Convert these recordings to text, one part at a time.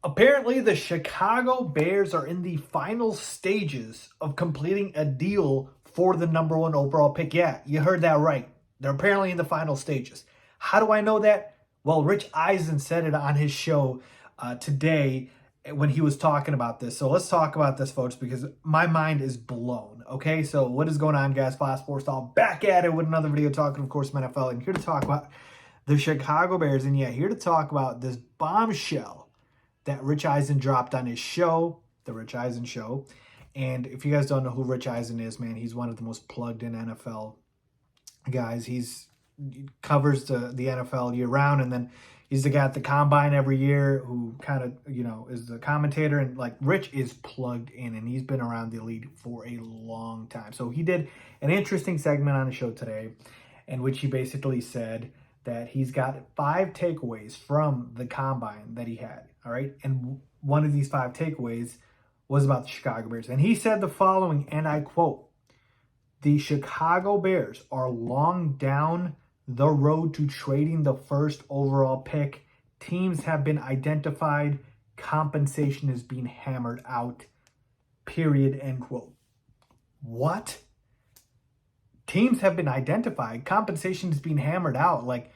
Apparently, the Chicago Bears are in the final stages of completing a deal for the number one overall pick. Yeah, you heard that right. They're apparently in the final stages. How do I know that? Well, Rich Eisen said it on his show today when he was talking about this. So let's talk about this, folks, because my mind is blown. Okay, so what is going on, guys? Fox Sports All back at it with another video talking, of course, NFL. And here to talk about the Chicago Bears. And yeah, here to talk about this bombshell that Rich Eisen dropped on his show, The Rich Eisen Show. And if you guys don't know who Rich Eisen is, man, he's one of the most plugged in NFL guys. He covers the NFL year round, and then he's the guy at the combine every year who kind of, is the commentator. And like Rich is plugged in, and he's been around the league for a long time. So he did an interesting segment on the show today in which he basically said that he's got 5 takeaways from the combine that he had. All right. And one of these 5 takeaways was about the Chicago Bears. And he said the following, and I quote, "The Chicago Bears are long down the road to trading the first overall pick. Teams have been identified. Compensation is being hammered out. Period." End quote. What? Teams have been identified. Compensation is being hammered out. Like,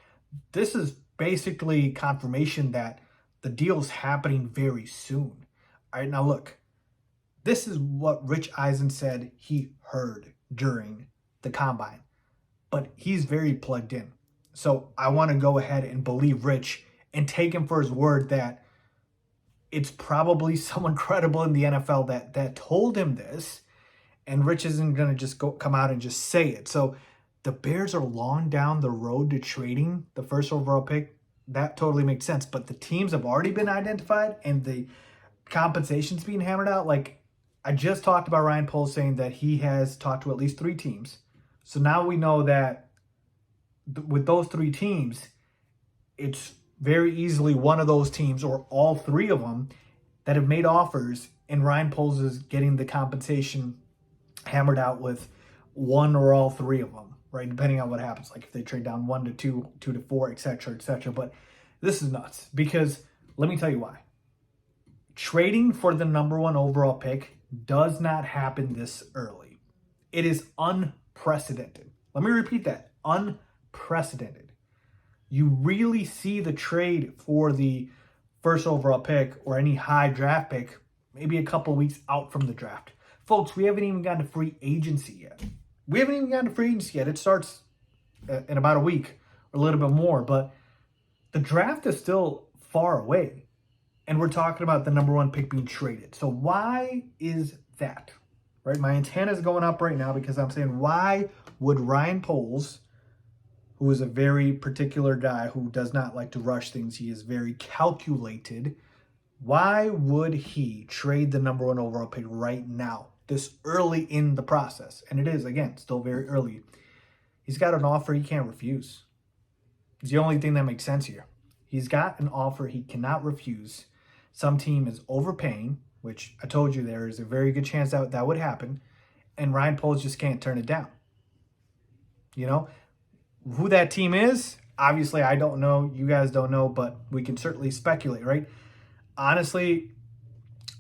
this is basically confirmation that the deal's happening very soon. All right, now look, this is what Rich Eisen said he heard during the combine, but he's very plugged in. So I want to go ahead and believe Rich and take him for his word that it's probably someone credible in the NFL that told him this, and Rich isn't going to just come out and just say it. So the Bears are long down the road to trading the first overall pick. That totally makes sense. But the teams have already been identified and the compensation's being hammered out. Like, I just talked about Ryan Poles saying that he has talked to at least 3 teams. So now we know that with those 3 teams, it's very easily one of those teams or all 3 of them that have made offers, and Ryan Poles is getting the compensation hammered out with one or all 3 of them, right? Depending on what happens, like if they trade down 1 to 2, 2 to 4, etc., etc. But this is nuts, because let me tell you why. Trading for the number 1 overall pick does not happen this early. It is unprecedented. Let me repeat that. Unprecedented. You really see the trade for the first overall pick or any high draft pick maybe a couple weeks out from the draft. Folks, we haven't even gotten to free agency yet. It starts in about a week or a little bit more, but the draft is still far away. And we're talking about the number 1 pick being traded. So why is that? Right? My antenna is going up right now because I'm saying, why would Ryan Poles, who is a very particular guy who does not like to rush things, he is very calculated, why would he trade the number 1 overall pick right now, this early in the process? And it is, again, still very early. He's got an offer he can't refuse. It's the only thing that makes sense here. He's got an offer he cannot refuse. Some team is overpaying, which I told you there is a very good chance that that would happen. And Ryan Poles just can't turn it down. You know, who that team is, obviously I don't know. You guys don't know, but we can certainly speculate, right? Honestly,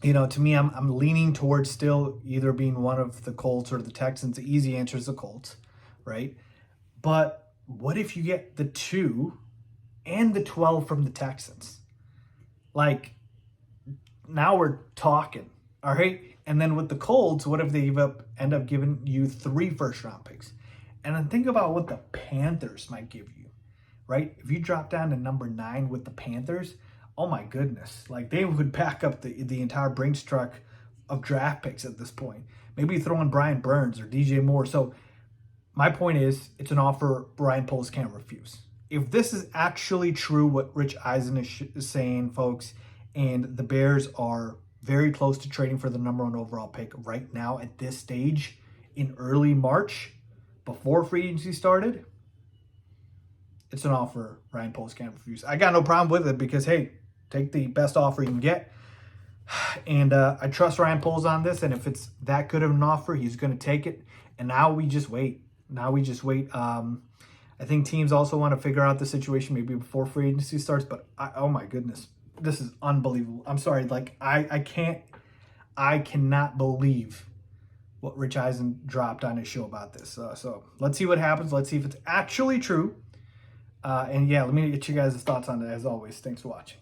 to me, I'm leaning towards still either being one of the Colts or the Texans. The easy answer is the Colts, right? But what if you get the 2 and the 12 from the Texans? Like, now we're talking, all right? And then with the Colts, what if they end up giving you 3 first-round picks? And then think about what the Panthers might give you, right? If you drop down to number 9 with the Panthers, oh my goodness. Like, they would back up the entire Brinks truck of draft picks at this point. Maybe throw in Brian Burns or DJ Moore. So my point is, it's an offer Ryan Poles can't refuse. If this is actually true, what Rich Eisen is saying, folks, and the Bears are very close to trading for the number 1 overall pick right now at this stage in early March, before free agency started, it's an offer Ryan Poles can't refuse. I got no problem with it because, hey, take the best offer you can get. And I trust Ryan Poles on this. And if it's that good of an offer, he's going to take it. And now we just wait. I think teams also want to figure out the situation maybe before free agency starts. But oh my goodness, this is unbelievable. I'm sorry, like I cannot believe what Rich Eisen dropped on his show about this. So let's see what happens. Let's see if it's actually true. And yeah, let me get you guys' thoughts on it as always. Thanks for watching.